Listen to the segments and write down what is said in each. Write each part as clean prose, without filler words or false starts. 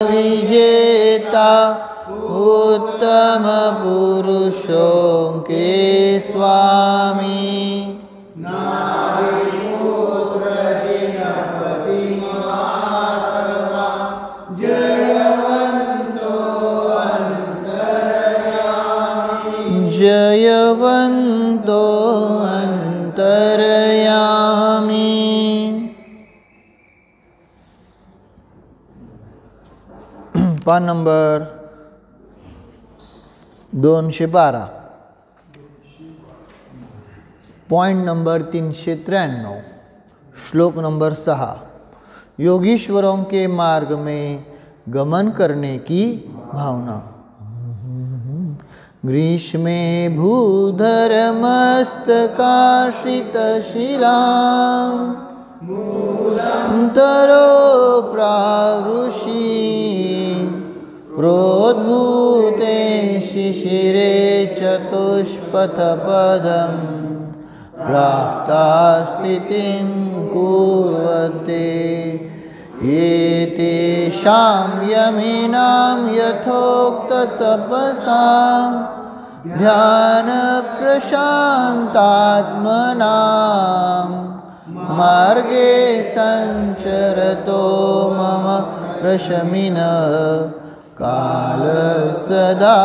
विजेता उत्तम पुरुषों के स्वामी जयवंतो अंतर्यामी। पान नंबर 212, पॉइंट नंबर 393, श्लोक नंबर 6। योगीश्वरों के मार्ग में गमन करने की भावना। ग्रीष्मे भूधरमस्तकाश्रितशिलां तरो प्रावृषि प्रोद्भूते शिशिरे चतुष्पथपदं प्राप्ता स्थितिं कुर्वते। एतेषां यमिनां यथोक्ततपसां ध्यानप्रशान्तात्मनां मार्गे सञ्चरतो मम प्रशमिनः कालः सदा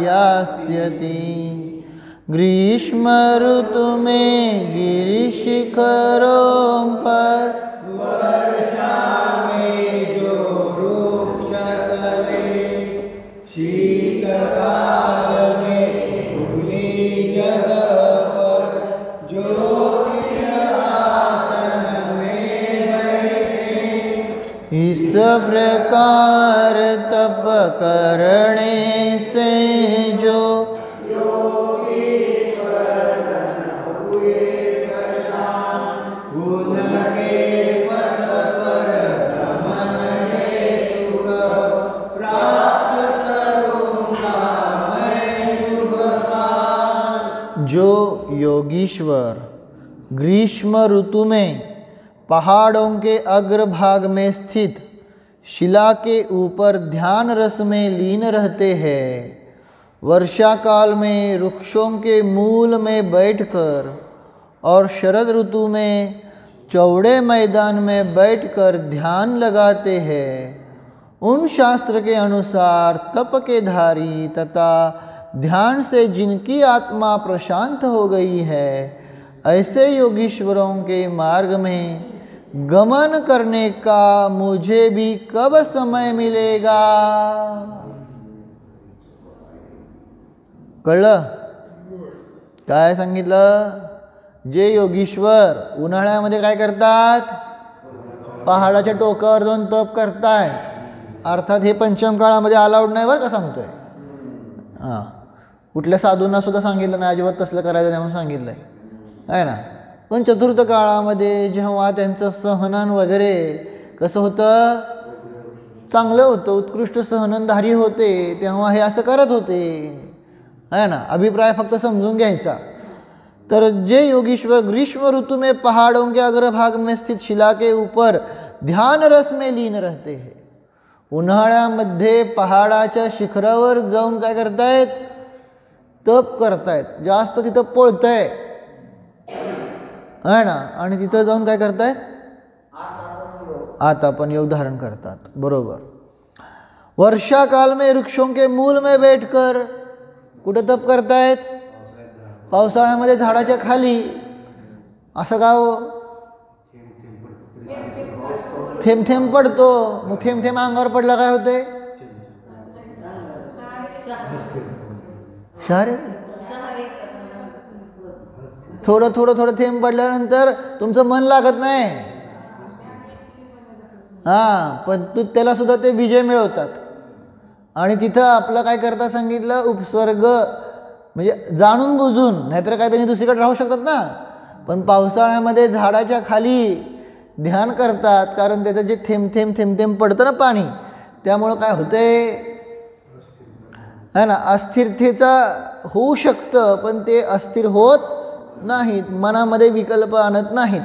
यास्यति। ग्रीष्म ऋतु में गिरिशिखरों पर वर्षा में जो वृक्ष तले शीतकाल में खुली जगह पर जो आसन में बैठे। इस प्रकार तप करने से जो योगीश्वर ग्रीष्म ऋतु में पहाड़ों के अग्रभाग में स्थित शिला के ऊपर ध्यान रस में लीन रहते हैं। वर्षा काल में वृक्षों के मूल में बैठकर और शरद ऋतु में चौड़े मैदान में बैठकर ध्यान लगाते हैं। उन शास्त्र के अनुसार तप के धारी तथा ध्यान से जिनकी आत्मा प्रशांत हो गई है, ऐसे योगीश्वरों के मार्ग में गमन करने का मुझे भी कब समय मिलेगा? कळलं काय सांगितलं? जे योगीश्वर उन्हाळ्यामध्ये काय करतात? पहाडाच्या टोकावर जाऊन तप करतायत. अर्थात हे पंचम काळामध्ये अलाउड नाही बरं का सांगतोय. हां, कुठल्या साधूंना सुद्धा सांगितलं नाही अजिबात तसलं करायचं नाही म्हणून सांगितलं आहे ना. पण चतुर्थ काळामध्ये जेव्हा त्यांचं सहनन वगैरे कसं होतं, चांगलं होतं, उत्कृष्ट सहननधारी होते, तेव्हा हे असं करत होते है ना. अभिप्राय फक्त समजून घ्यायचा. तर जे योगीश्वर ग्रीष्म ऋतु में पहाड़ों के अग्रभाग में स्थित शिला के ऊपर ध्यान रस में लीन रहते हैं. उन्हाळ्यामध्ये पहाडाच्या शिखरावर जाऊन काय करतायत? तप करतायत. जास्त तिथं पळतंय है ना. आणि तिथं जाऊन काय करतायत? आता पण योग धारण करतात. बरोबर. वर्षा काल में वृक्षों के मूल में बैठकर कुठे तप करतायत? पावसाळ्यामध्ये झाडाच्या खाली. असं का हो? थेंब थेंब पडतो. मग थेंब थेंब अंगावर पडला काय होते? शारे थोडं थोडं थोडं थेंब पडल्यानंतर तुमचं मन लागत नाही. हां, पण त्याला सुद्धा ते विजय मिळवतात. आणि तिथं आपलं काय करता सांगितलं? उपस्वर्ग, म्हणजे जाणून बुजून, नाहीतर काहीतरी दुसरीकडे राहू शकतात ना. पण पावसाळ्यामध्ये झाडाच्या खाली ध्यान करतात, कारण त्याचं जे थेंब थेंब थेंब थेंब पडतं ना पाणी, त्यामुळं काय होते है ना, अस्थिरतेचा होऊ शकतं. पण ते अस्थिर होत नाहीत, मनामध्ये विकल्प आणत नाहीत.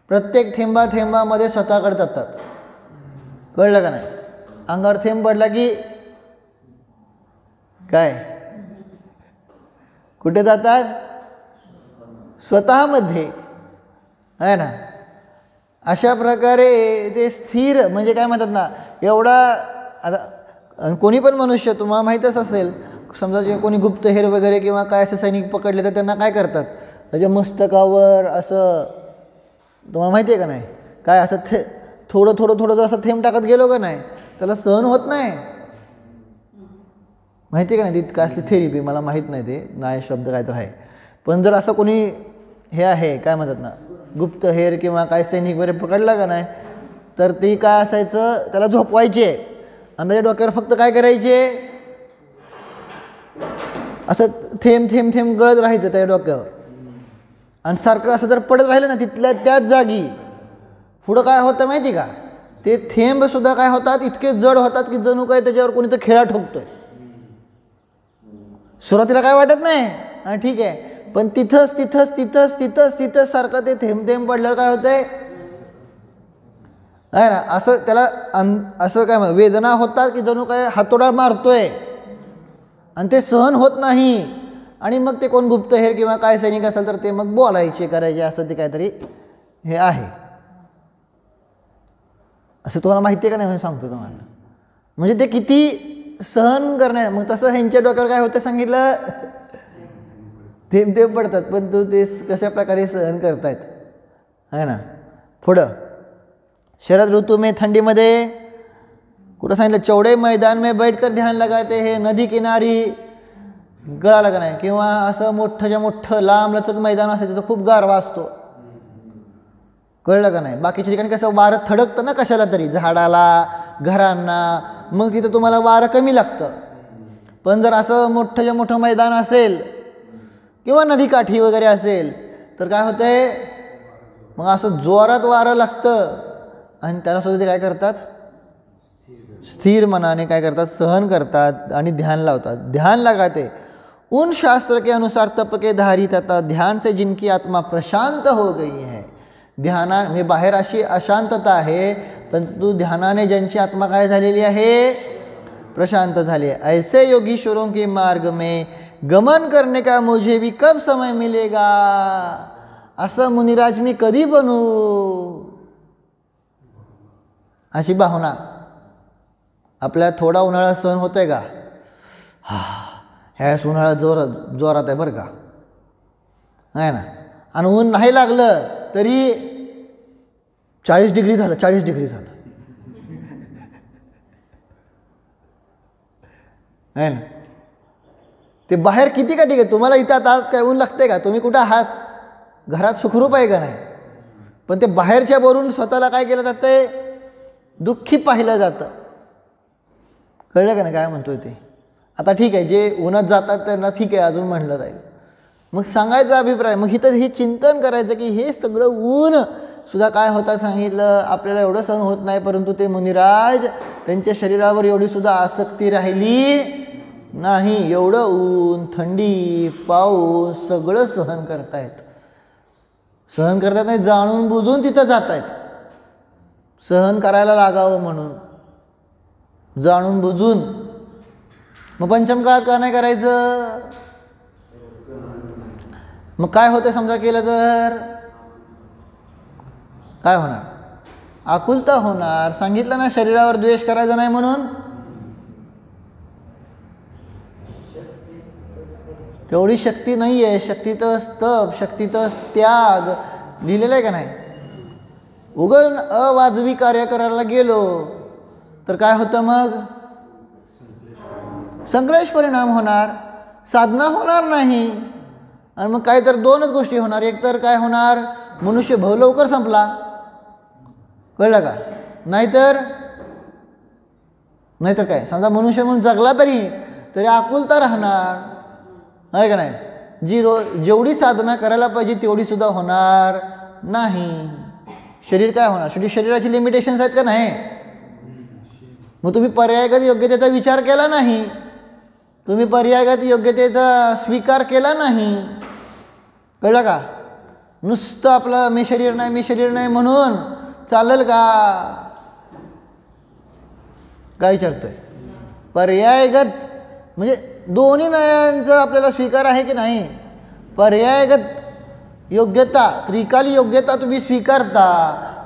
प्रत्येक थेंबा थेंबामध्ये स्वतःकडे जातात कळलं का नाही? अंगावर थेंब पडला की काय कुठे जातात? स्वतःमध्ये, आहे ना. अशा प्रकारे ते स्थिर म्हणजे काय म्हणतात ना, एवढा आता कोणी पण मनुष्य तुम्हाला माहीतच असेल, समजा जे कोणी गुप्तहेर वगैरे किंवा काय असे सैनिक पकडले तर त्यांना काय करतात, त्याच्या मस्तकावर असं तुम्हाला माहिती आहे का नाही, काय असं थोडं थोडं थोडं जर असं थेंब टाकत गेलो का नाही, त्याला सहन होत नाही. माहिती आहे का नाही? ती काय असली थेरपी मला माहीत नाही, ते नाही शब्द काय तर आहे. पण जर असं कोणी हे आहे काय म्हणतात ना, गुप्तहेर किंवा काय सैनिक वगैरे पकडला का नाही, तर ती काय असायचं, त्याला झोपवायचे आणि त्याच्या डोक्यावर फक्त काय करायचे, असं थेंब थेंब थेंब गळत राहायचं त्या डोक्यावर. आणि सारखं असं जर पडत राहिलं ना तिथल्या त्याच जागी, पुढं काय होतं माहिती का, ते थेंबसुद्धा काय होतात, इतके जड होतात की जणू काय त्याच्यावर कोणी तर खेळा ठोकतोय. सुरुवातीला काय वाटत नाही, हां ठीक आहे, पण तिथंच तिथंच तिथंच तिथंच तिथंच सारखं ते थेंब थेंब पडल्यावर काय होतंय, आहे ना, असं त्याला असं काय वेदना होतात की जणू काय हातोडा मारतोय आणि ते सहन होत नाही. आणि मग ते कोण गुप्तहेर किंवा काय सैनिक असेल तर ते मग बोलायचे करायचे, असं ते काहीतरी हे आहे. असं तुम्हाला माहिती आहे का नाही म्हणून सांगतो तुम्हाला. म्हणजे ते किती सहन करण्या, मग तसं ह्यांच्या डोक्यावर काय होतं सांगितलं, थेंब थेंब पडतात, पण तो ते कशा प्रकारे सहन करतायत, आहे ना. पुढं शरद ऋतू में थंडीमध्ये कुठं सांगितलं, चौड़े मैदान में बैठकर ध्यान लगाते हे, नदी किनारी, गळाला का नाही, किंवा असं मोठ्याच्या मोठं लांब लचक मैदान असेल तिथं खूप गारवा असतो, कळलं का नाही. बाकीच्या ठिकाणी कसं वारं थडकतं ना कशाला तरी, झाडाला, घरांना, मग तिथं तुम्हाला वारं कमी लागतं. पण जर असं मोठ्याच्या मोठं मैदान असेल किंवा नदीकाठी वगैरे असेल तर काय होतंय, मग असं जोरात वारं लागतं आणि त्यालासुद्धा ते काय करतात, स्थिर मनाने काय करतात, सहन करतात आणि ध्यान लावतात. ध्यान लगाते उन शास्त्र के अनुसार तप के धारी तथा ध्यान से जिनकी आत्मा प्रशांत हो गई है. ध्याना मी बाहेर अशी अशांतता आहे, पण तू ध्यानाने ज्यांची आत्मा काय झालेली आहे, प्रशांत झाली है. ऐसे योगीश्वरों के मार्ग में गमन करने का मुझे भी कब समय मिलेगा, असं मुनिराज मी कधी बनू, अशी भावना. आपल्या थोडा उन्हाळा सहन होतोय का, ह्या उन्हाळा जोरात आहे बरं का, आहे ना. आणि ऊन नाही लागलं तरी 40 डिग्री झालं, 40 डिग्री झालं, आहे ना. ते बाहेर किती का ठीक आहे, तुम्हाला इथं आता काय ऊन लागते का, तुम्ही कुठं आहात, घरात सुखरूप आहे का नाही, पण ते बाहेरच्या वरून स्वतःला काय केलं जातं, दुःखी पाहिलं जातं. कळलं का नाही काय म्हणतोय ते. आता ठीक आहे, जे उन्हात जातात त्यांना ठीक आहे अजून म्हणलं जाईल, मग सांगायचा अभिप्राय, मग इथं हे चिंतन करायचं की हे सगळं ऊन सुद्धा काय होता सांगितलं, आपल्याला एवढं सहन होत नाही, परंतु ते मुनिराज त्यांच्या शरीरावर एवढी सुद्धा आसक्ती राहिली नाही. एवढं ऊन, थंडी, पाऊस सगळं सहन करतायत, सहन करतात नाही, जाणून बुजून तिथं जात आहेत, सहन करायला लागावं म्हणून जाणून बुजून. मग पंचम काळात का नाही करायचं, मग काय होतं समजा केलं तर काय होणार, आकुलता होणार. सांगितलं ना शरीरावर द्वेष करायचा नाही म्हणून, तेवढी शक्ती नाही आहे. शक्तीतच तप, शक्तीतच त्याग लिहिलेलं आहे का नाही. उगन अवाजवी कार्य करायला गेलो तर काय होतं, मग संक्लेश परिणाम होणार, साधना होणार नाही. आणि मग काय तर दोनच गोष्टी होणार, एक तर काय होणार, मनुष्यभाव लवकर संपला, कळलं का, नाहीतर काय, समजा मनुष्य म्हणून जगला तरी आकुलता राहणार, आहे का नाही. जेवढी साधना करायला पाहिजे तेवढी सुद्धा होणार नाही. शरीर काय होणार, शेवटी शरीराची लिमिटेशन्स आहेत का नाही. मग तुम्ही पर्यायगत योग्यतेचा विचार केला नाही, तुम्ही पर्यायगत योग्यतेचा स्वीकार केला नाही, कळलं का. नुसतं आपलं मी शरीर नाही म्हणून चालेल का. काय विचारतोय? पर्यायगत म्हणजे दोन्ही न्यायांचा आपल्याला स्वीकार आहे की नाही? पर्यायगत योग्यता, त्रिकाली योग्यता तुम्ही स्वीकारता,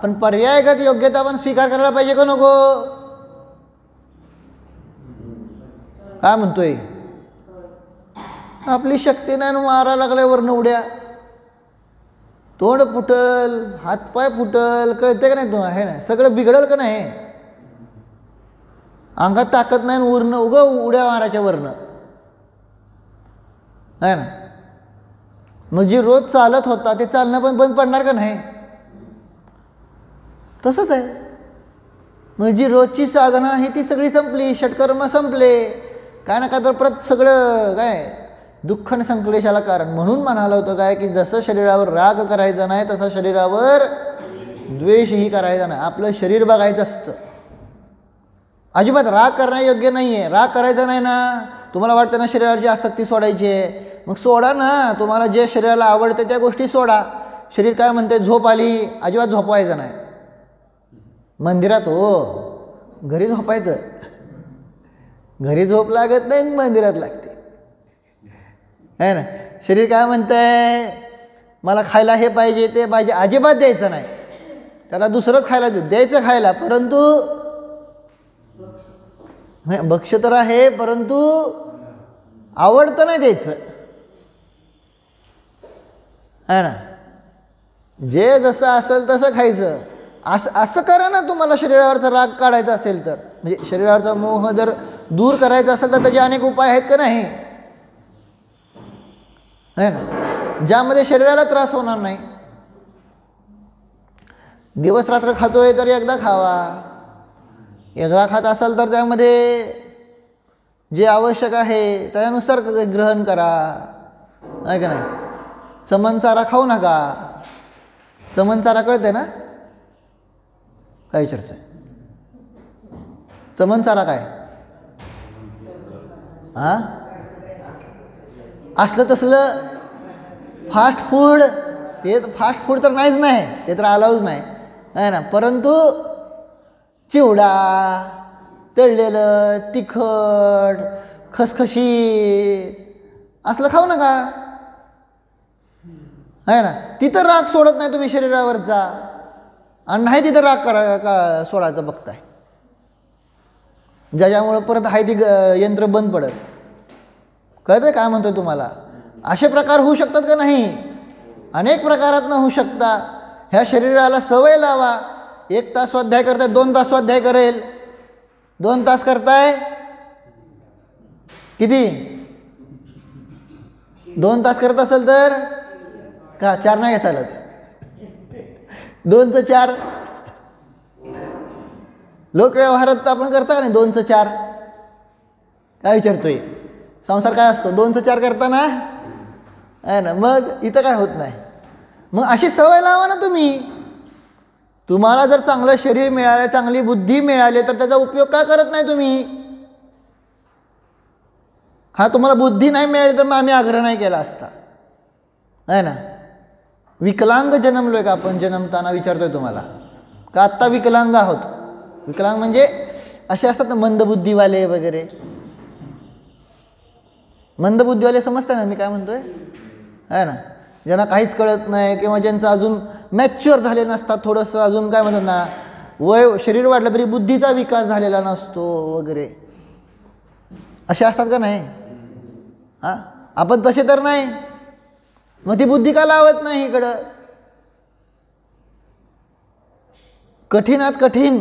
पण पर्यायगत योग्यता पण स्वीकार करायला पाहिजे का नको? काय म्हणतोय? आपली शक्ती नाही मारा लागल्यावर उड्या, तोंड फुटल, हातपाय फुटल, कळते का नाही तुम्हाला? आहे ना, सगळं बिघडल का नाही? अंगात ताकद नाही, उरणं उड्या मारायच्या वरनं, आहे ना. मग जे रोज चालत होता ते चालणं पण बंद पडणार का नाही? तसंच आहे. मग जी रोजची साधना आहे ती सगळी संपली, षटकर्म संपले, काय ना काय तर परत सगळं काय दुःख आणि संकलेशाला कारण. म्हणून म्हणालं होतं काय की जसं शरीरावर राग करायचा नाही तसा शरीरावर द्वेषही करायचा नाही. आपलं शरीर बघायचं असतं. अजिबात राग करणं योग्य नाही आहे. राग करायचा नाही ना. तुम्हाला वाटतं ना शरीराची आसक्ती सोडायची आहे, मग सोडा ना. तुम्हाला जे शरीराला आवडते त्या गोष्टी सोडा. शरीर काय म्हणते, झोप आली, अजिबात झोपवायचं नाही. मंदिरात हो, घरी झोपायचं. घरी झोप लागत नाही, मंदिरात लागते, है ना. शरीर काय म्हणतंय, मला खायला हे पाहिजे ते पाहिजे, अजिबात द्यायचं नाही. त्याला दुसरंच खायला द्यायचं खायला, परंतु नाही, भक्ष्य तर आहे परंतु आवडतं नाही द्यायचं, है ना. जे जसं असेल तसं खायचं. असं करा ना. तुम्हाला शरीरावरचा राग काढायचा असेल तर, म्हणजे शरीरावरचा मोह जर दूर करायचा असेल तर त्याचे अनेक उपाय आहेत का नाही, है ना, ज्यामध्ये शरीराला त्रास होणार नाही. दिवस रात्र खातोय तर एकदा खावा. एकदा खात असाल तर त्यामध्ये जे आवश्यक आहे त्यानुसार ग्रहण करा, आहे का नाही. चमनचारा खाऊ नका. चमनचारा कळते ना? काय विचारतोय? चमनचारा काय? हां, असलं तसलं फास्ट फूड, ते फास्ट फूड तर नाहीच नाही, ते तर अलाउच नाही, आहे ना. परंतु चिवडा, तळलेलं, तिखट, खसखशीत असलं खाऊ नका, आहे ना. तिथं राग सोडत नाही तुम्ही शरीरावरचा, आणि नाही तिथं राग का सोडायचं बघताय, ज्याच्यामुळं परत आहे ती यंत्र बंद पडत. कळतंय काय म्हणतोय तुम्हाला? असे प्रकार होऊ शकतात का नाही? अनेक प्रकारात होऊ शकता. ह्या शरीराला सवय लावा. 1 तास स्वाध्याय करताय, 2 तास स्वाध्याय करेल. 2 तास करताय किती? 2 तास करत असेल तर का 4 नाही चालत? 2चं 4. लोकव्यवहारात तर आपण करता का नाही 2चं 4? काय विचारतोय? संसार काय असतो? 2चं 4 करताना, आहे ना. मग इथं काय होत नाही. मग अशी सवय लावा ना तुम्ही. तुम्हाला जर चांगलं शरीर मिळालं, चांगली बुद्धी मिळाली, तर त्याचा उपयोग का करत नाही तुम्ही? हा, तुम्हाला बुद्धी नाही मिळाली तर मग आम्ही आग्रह नाही केला असता, आहे ना. विकलांग जन्मलोय का आपण? जन्मताना विचारतोय तुम्हाला का आत्ता विकलांग आहोत? विकलांग म्हणजे असे असतात ना मंदबुद्धीवाले वगैरे. मंदबुद्धीवाले समजता ना मी काय म्हणतोय, आहे ना. ज्यांना काहीच कळत नाही किंवा ज्यांचं अजून मॅच्युअर झाले नसतात, थोडंसं अजून काय म्हणतात ना, वय शरीर वाढलं तरी बुद्धीचा विकास झालेला नसतो वगैरे, असे असतात का नाही? हां, आपण तसे तर नाही. मग ती बुद्धी का लावत नाही इकडं? कठीणात कठीण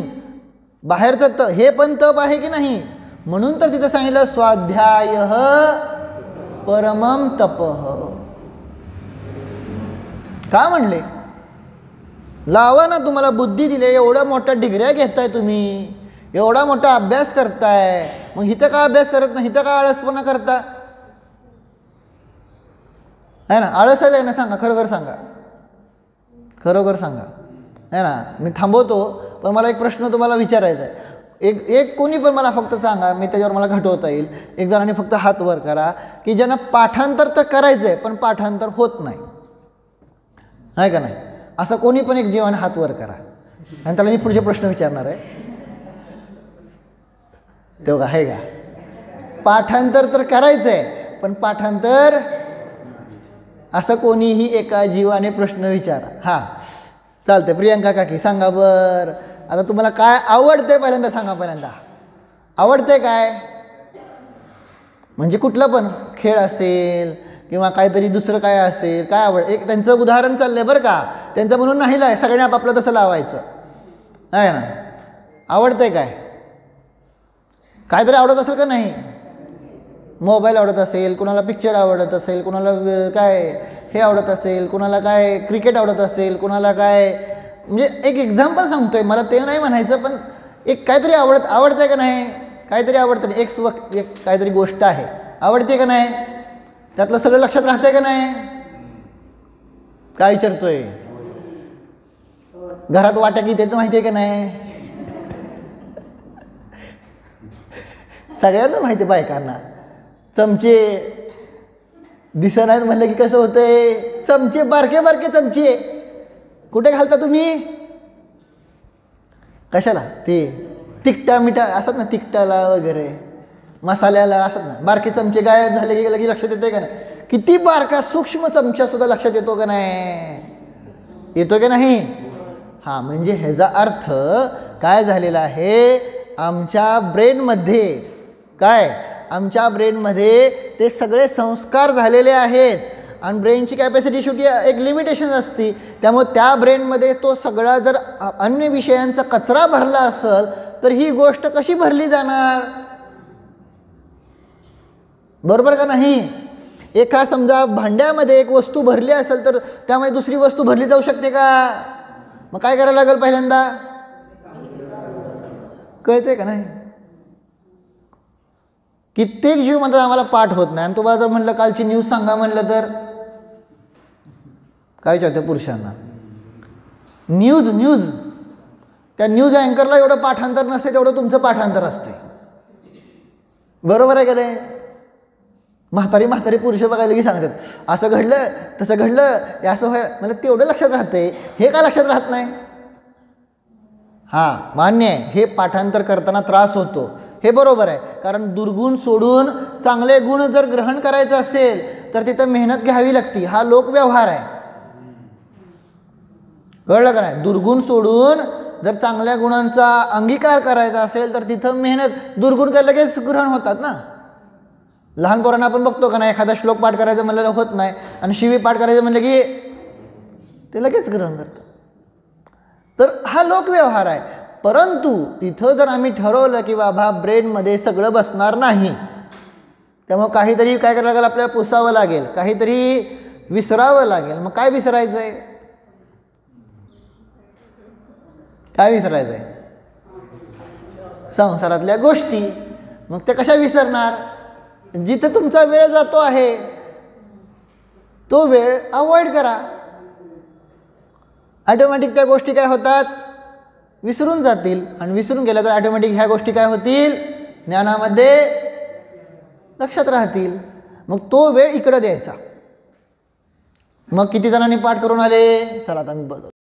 बाहेरचं हे पण तप आहे की नाही? म्हणून तर तिथं सांगितलं स्वाध्याय परमम तपः. का म्हणले? लावा ना. तुम्हाला बुद्धी दिली, एवढ्या मोठ्या डिग्र्या घेताय तुम्ही, एवढा मोठा अभ्यास करताय, मग इथं का अभ्यास करत नाही? इथं का आळसपणा करता, आहे ना. आळस आहे ना, सांगा, खरोखर सांगा, खरोखर सांगा, आहे ना. मी थांबवतो, पण मला एक प्रश्न तुम्हाला विचारायचा आहे. एक कोणी पण मला फक्त सांगा, मी त्याच्यावर मला घटवता येईल. एक जणांनी फक्त हात वर करा की ज्यांना पाठांतर तर करायचं आहे पण पाठांतर होत नाही, आहे का नाही? असं कोणी पण एक जीवाने हात वर करा, आणि त्याला मी पुढचे प्रश्न विचारणार आहे. तेव्हा आहे का? पाठांतर तर करायचं आहे, पण पाठांतर असं कोणीही एका जीवाने प्रश्न विचारा. हां चालतंय. प्रियंका काकी सांगा बरं, आता तुम्हाला काय आवडतंय पहिल्यांदा सांगा. पहिल्यांदा आवडतंय काय? म्हणजे कुठलं पण खेळ असेल किंवा काहीतरी दुसरं काय असेल, काय आवड. एक त्यांचं उदाहरण चाललंय बरं का, त्यांचं म्हणून नाही लाय, सगळ्यांनी आपापलं तसं लावायचं आहे ना. आवडतंय काय? काहीतरी आवडत असेल का नाही? मोबाईल आवडत असेल, कुणाला पिक्चर आवडत असेल, कुणाला काय हे आवडत असेल, कुणाला काय क्रिकेट आवडत असेल, कुणाला काय. म्हणजे एक एक्झाम्पल सांगतोय, मला ते नाही म्हणायचं, पण एक काहीतरी आवडतंय का नाही? काहीतरी आवडतं. एक काहीतरी गोष्ट आहे, आवडते का नाही? त्यातलं सगळं लक्षात राहतंय का नाही? काय विचारतोय? घरात वाटा किती येतं माहिती आहे का नाही? सगळ्यांना माहिती आहे बायकांना. चमचे दिसणार म्हणलं की कसं होतंय? चमचे बारके बारके चमचे कुठे घालता तुम्ही? कशाला? ते तिखटा मिठा असतात ना, तिखटाला वगैरे मसाल्याला असतात ना, बारके चमचे गायब झाले की लगे लक्षात येते का नाही? किती बारका सूक्ष्म चमचा सुद्धा लक्षात येतो का नाही? येतो का नाही? हां, म्हणजे ह्याचा अर्थ काय झालेला आहे? आमच्या ब्रेनमध्ये काय, आमच्या ब्रेनमध्ये ते सगळे संस्कार झालेले आहेत. आणि ब्रेनची कॅपॅसिटी शेवटी एक लिमिटेशन असते. त्यामुळे त्या ब्रेनमध्ये तो सगळा जर अन्य विषयांचा कचरा भरला असेल तर ही गोष्ट कशी भरली जाणार? बरोबर का नाही? एका समजा भांड्यामध्ये एक वस्तू भरली असेल तर त्यामध्ये दुसरी वस्तू भरली जाऊ शकते का? मग काय करायला लागेल? पहिल्यांदा कळते का नाही? कित्येक जीव म्हणतात आम्हाला पाठ होत नाही. आणि तुम्हाला जर म्हणलं कालची न्यूज सांगा म्हणलं तर काय विचारते पुरुषांना? न्यूज त्या न्यूज अँकरला एवढं पाठांतर नसते तेवढं तुमचं पाठांतर असते. बरोबर आहे का नाही? म्हातारी पुरुष बघायला की सांगतात असं घडलं तसं घडलं, हे असं व्हाय. मला तेवढं लक्षात राहतंय, हे का लक्षात राहत नाही? हां, मान्य आहे, हे पाठांतर करताना त्रास होतो, हे बरोबर आहे. कारण दुर्गुण सोडून चांगले गुण जर ग्रहण करायचं असेल तर तिथं मेहनत घ्यावी लागते. हा लोकव्यवहार आहे, कळलं का नाही? दुर्गुण सोडून जर चांगल्या गुणांचा अंगीकार करायचा असेल तर तिथं मेहनत. दुर्गुण काय लगेच ग्रहण होतात ना. लहान पोरांना आपण बघतो का नाही, एखादा श्लोक पाठ करायचं म्हणलं होत नाही, आणि शिवी पाठ करायचं म्हणलं की ते लगेच ग्रहण करतात. तर हा लोकव्यवहार आहे. परंतु तिथं जर आम्ही ठरवलं की बाबा ब्रेनमध्ये सगळं बसणार नाही, त्यामुळे काहीतरी काय करायला लागेल? आपल्याला पुसावं लागेल, काहीतरी विसरावं लागेल. मग काय विसरायचं आहे? काय विसरायचं आहे? संसारातल्या गोष्टी. मग त्या कशा विसरणार? जिथे तुमचा वेळ जातो आहे तो वेळ अवॉइड करा. ऑटोमॅटिक त्या गोष्टी काय होतात? विसरून जातील. आणि विसरून गेल्या तर ऑटोमॅटिक ह्या गोष्टी काय होतील? ज्ञानामध्ये लक्षात राहतील. मग तो वेळ इकडं द्यायचा. मग किती जणांनी पाठ करून आले? चला आता मी बघतो.